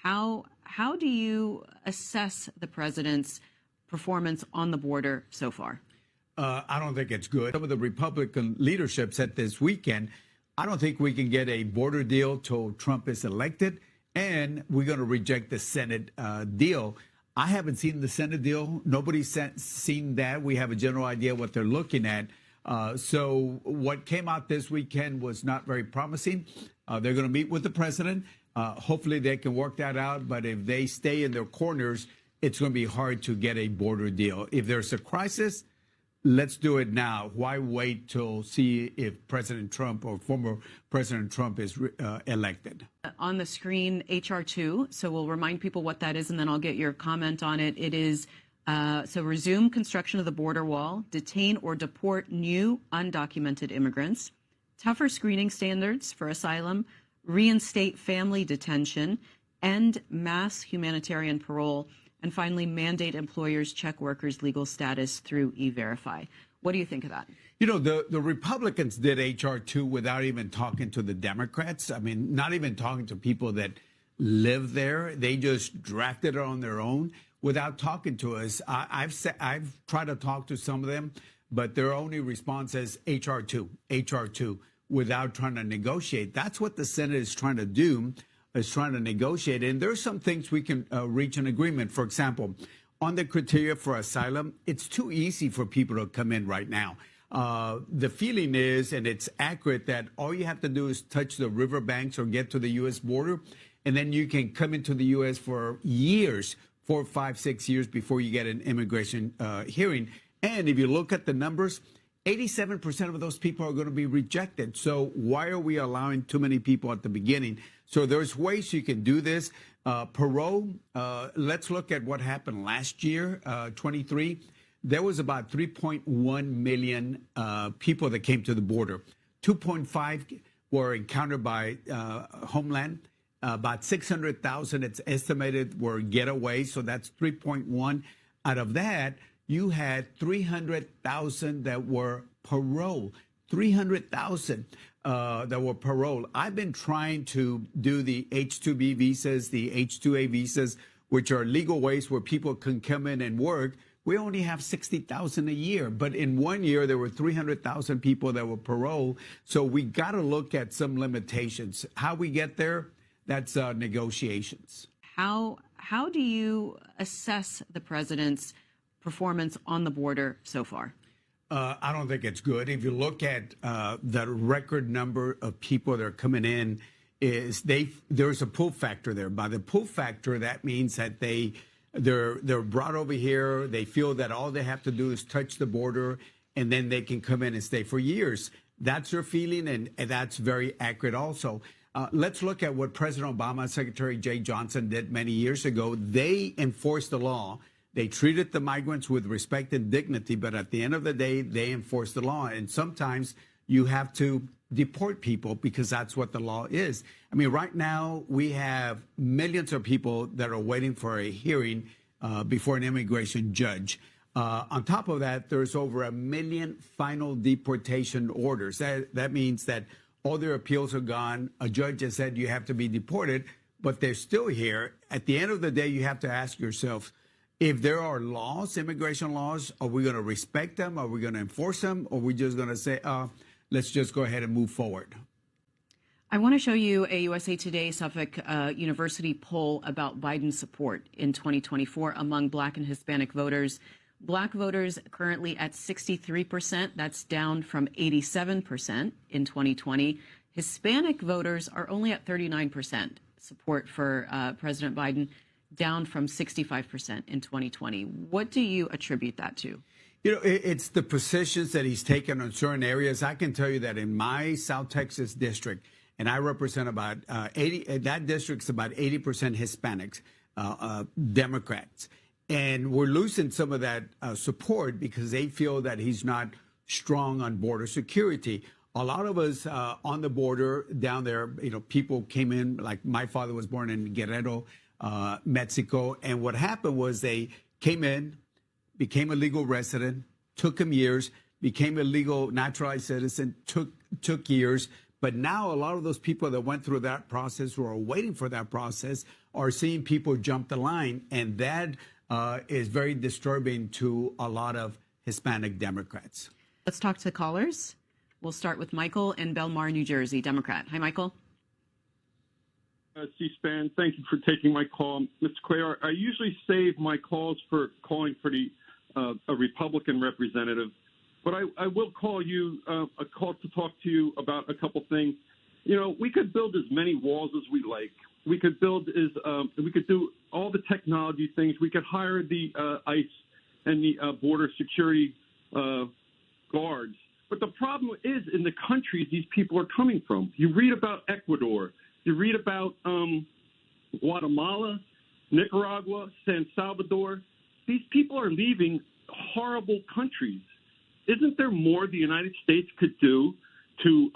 How do you assess the president's performance on the border so far? I don't think it's good. Some of the Republican leadership said this weekend, I don't think we can get a border deal till Trump is elected, and we're going to reject the Senate deal. I haven't seen the Senate deal. Nobody's seen that. We have a general idea what they're looking at. So what came out this weekend was not very promising. They're going to meet with the president. Hopefully they can work that out. But if they stay in their corners, it's going to be hard to get a border deal. If there's a crisis, let's do it now. Why wait till see if President Trump or former President Trump is elected? On the screen, HR2. So we'll remind people what that is, and then I'll get your comment on it. It is so resume construction of the border wall, detain or deport new undocumented immigrants, tougher screening standards for asylum, reinstate family detention, end mass humanitarian parole, and finally, mandate employers check workers' legal status through E-Verify. What do you think of that? You know, the Republicans did HR2 without even talking to the Democrats. I mean, not even talking to people that live there. They just drafted it on their own without talking to us. I've tried to talk to some of them, but their only response is HR2, without trying to negotiate. That's what the Senate is trying to do, is trying to negotiate. And there's some things we can reach an agreement. For example, on the criteria for asylum, it's too easy for people to come in right now. The feeling is, and it's accurate, that all you have to do is touch the riverbanks or get to the U.S. border, and then you can come into the U.S. for years, 4, 5, 6 years before you get an immigration hearing. And if you look at the numbers, 87% of those people are going to be rejected. So why are we allowing too many people at the beginning? So there's ways you can do this. Parole, let's look at what happened last year, 23. There was about 3.1 million people that came to the border. 2.5 were encountered by Homeland. About 600,000, it's estimated, were getaways. So that's 3.1. Out of that, you had 300,000 that were parole. 300,000 that were paroled. I've been trying to do the H-2B visas, the H-2A visas, which are legal ways where people can come in and work. We only have 60,000 a year, but in 1 year there were 300,000 people that were paroled. So we got to look at some limitations. How we get there, that's negotiations. How do you assess the president's performance on the border so far? I don't think it's good. If you look at the record number of people that are coming in, there's a pull factor there. By the pull factor, that means that they're brought over here. They feel that all they have to do is touch the border, and then they can come in and stay for years. That's their feeling, and that's very accurate also. Let's look at what President Obama and Secretary Jay Johnson did many years ago. They enforced the law. They treated the migrants with respect and dignity, but at the end of the day, they enforce the law. And sometimes you have to deport people because that's what the law is. I mean, right now, we have millions of people that are waiting for a hearing before an immigration judge. On top of that, there's over 1 million final deportation orders. That means that all their appeals are gone. A judge has said you have to be deported, but they're still here. At the end of the day, you have to ask yourself, if there are laws, immigration laws, are we going to respect them? Are we going to enforce them? Or are we just going to say, let's just go ahead and move forward? I want to show you a USA Today Suffolk University poll about Biden's support in 2024 among Black and Hispanic voters. Black voters currently at 63%. That's down from 87% in 2020. Hispanic voters are only at 39% support for President Biden, down from 65% in 2020. What do you attribute that to? You know, it's the positions that he's taken on certain areas. I can tell you that in my South Texas district, and I represent about 80, that district's about 80% Hispanics, Democrats. And we're losing some of that support because they feel that he's not strong on border security. A lot of us on the border down there, you know, people came in, like my father was born in Guerrero, Mexico. And what happened was they came in, became a legal resident, took them years, became a legal naturalized citizen, took years. But now a lot of those people that went through that process or are waiting for that process are seeing people jump the line, and that is very disturbing to a lot of Hispanic Democrats. Let's talk to callers. We'll start with Michael in Belmar, New Jersey, Democrat. Hi, Michael. C-SPAN, thank you for taking my call. Mr. Cuellar, I usually save my calls for calling for a Republican representative, but I will call you a call to talk to you about a couple things. You know, we could build as many walls as we like. We could we could do all the technology things. We could hire the ICE and the border security guards. But the problem is in the countries these people are coming from. You read about Ecuador. You read about Guatemala, Nicaragua, San Salvador. These people are leaving horrible countries. Isn't there more the United States could do to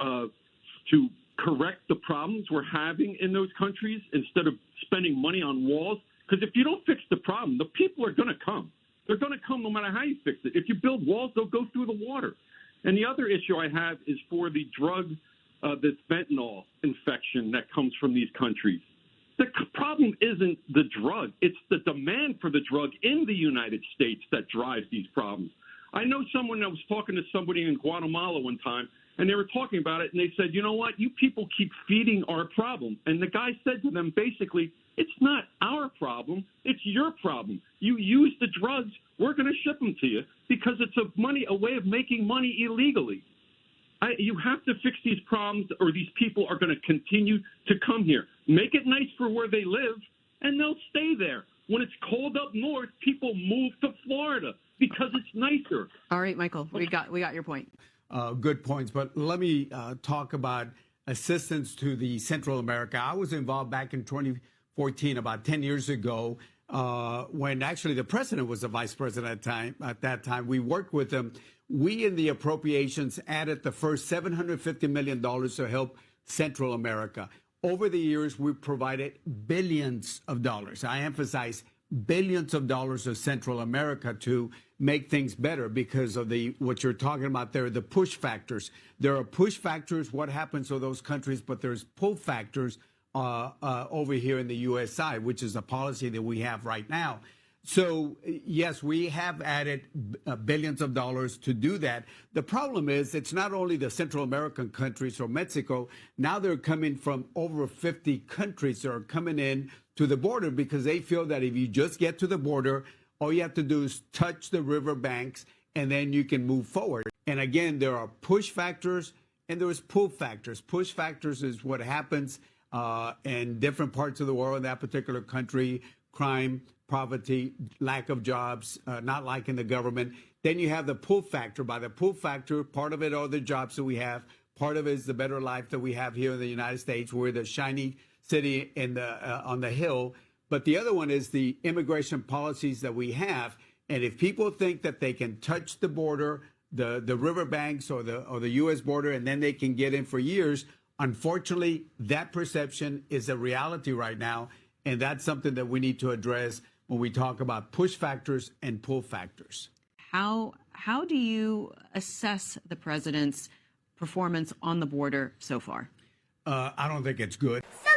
correct the problems we're having in those countries instead of spending money on walls? Because if you don't fix the problem, the people are going to come. They're going to come no matter how you fix it. If you build walls, they'll go through the water. And the other issue I have is for the drug, this fentanyl infection that comes from these countries. The problem isn't the drug. It's the demand for the drug in the United States that drives these problems. I know someone that was talking to somebody in Guatemala one time, and they were talking about it, and they said, you know what, you people keep feeding our problem. And the guy said to them, basically, it's not our problem, it's your problem. You use the drugs, we're going to ship them to you because it's a way of making money illegally. You have to fix these problems or these people are going to continue to come here. Make it nice for where they live, and they'll stay there. When it's cold up north, people move to Florida because it's nicer. All right, Michael, we got your point. Good points, but let me talk about assistance to the Central America. I was involved back in 2014, about 10 years ago, when actually the president was the vice president at that time. We worked with him. We, in the appropriations, added the first $750 million to help Central America. Over the years, we've provided billions of dollars. I emphasize billions of dollars to Central America to make things better because of what you're talking about there, the push factors. There are push factors, what happens to those countries, but there's pull factors over here in the U.S. side, which is a policy that we have right now. So, yes, we have added billions of dollars to do that. The problem is it's not only the Central American countries or Mexico. Now they're coming from over 50 countries that are coming in to the border because they feel that if you just get to the border, all you have to do is touch the river banks and then you can move forward. And again, there are push factors and there's pull factors. Push factors is what happens in different parts of the world in that particular country: crime, poverty, lack of jobs, not liking the government. Then you have the pull factor. By the pull factor, part of it are the jobs that we have. Part of it is the better life that we have here in the United States. We're the shiny city on the hill. But the other one is the immigration policies that we have. And if people think that they can touch the border, the riverbanks or the U.S. border, and then they can get in for years, unfortunately, that perception is a reality right now. And that's something that we need to address when we talk about push factors and pull factors. How do you assess the president's performance on the border so far? I don't think it's good. So